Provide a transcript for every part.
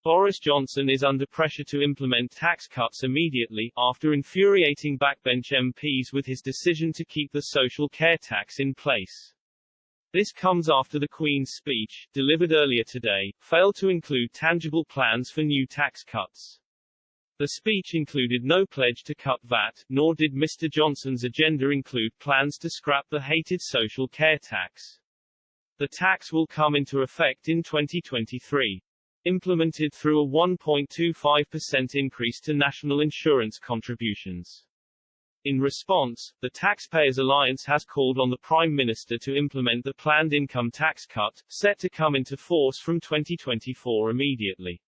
Boris Johnson is under pressure to implement tax cuts immediately, after infuriating backbench MPs with his decision to keep the social care tax in place. This comes after the Queen's speech, delivered earlier today, failed to include tangible plans for new tax cuts. The speech included no pledge to cut VAT, nor did Mr. Johnson's agenda include plans to scrap the hated social care tax. The tax will come into effect in 2023. Implemented through a 1.25% increase to national insurance contributions. In response, the Taxpayers Alliance has called on the Prime Minister to implement the planned income tax cut, set to come into force from 2024 immediately.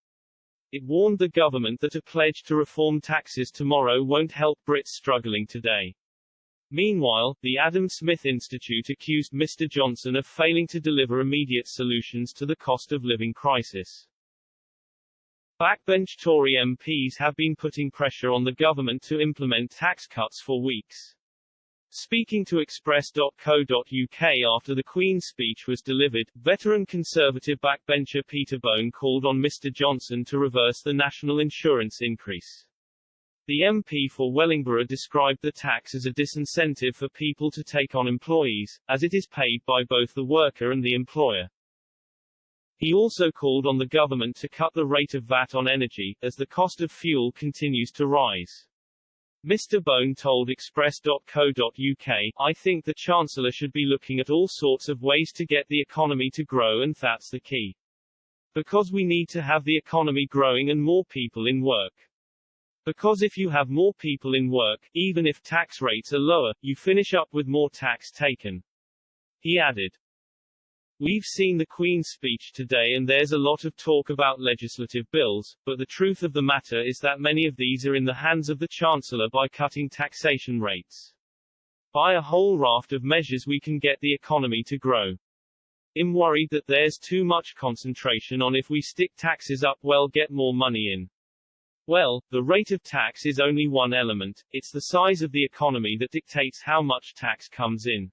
It warned the government that a pledge to reform taxes tomorrow won't help Brits struggling today. Meanwhile, the Adam Smith Institute accused Mr. Johnson of failing to deliver immediate solutions to the cost of living crisis. Backbench Tory MPs have been putting pressure on the government to implement tax cuts for weeks. Speaking to Express.co.uk after the Queen's speech was delivered, veteran Conservative backbencher Peter Bone called on Mr. Johnson to reverse the national insurance increase. The MP for Wellingborough described the tax as a disincentive for people to take on employees, as it is paid by both the worker and the employer. He also called on the government to cut the rate of VAT on energy, as the cost of fuel continues to rise. Mr. Bone told Express.co.uk, "I think the Chancellor should be looking at all sorts of ways to get the economy to grow, and that's the key. Because we need to have the economy growing and more people in work. Because if you have more people in work, even if tax rates are lower, you finish up with more tax taken." He added, "We've seen the Queen's speech today and there's a lot of talk about legislative bills, but the truth of the matter is that many of these are in the hands of the Chancellor by cutting taxation rates. By a whole raft of measures we can get the economy to grow. I'm worried that there's too much concentration on if we stick taxes up, well, get more money in. Well, the rate of tax is only one element, it's the size of the economy that dictates how much tax comes in.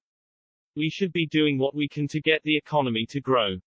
We should be doing what we can to get the economy to grow.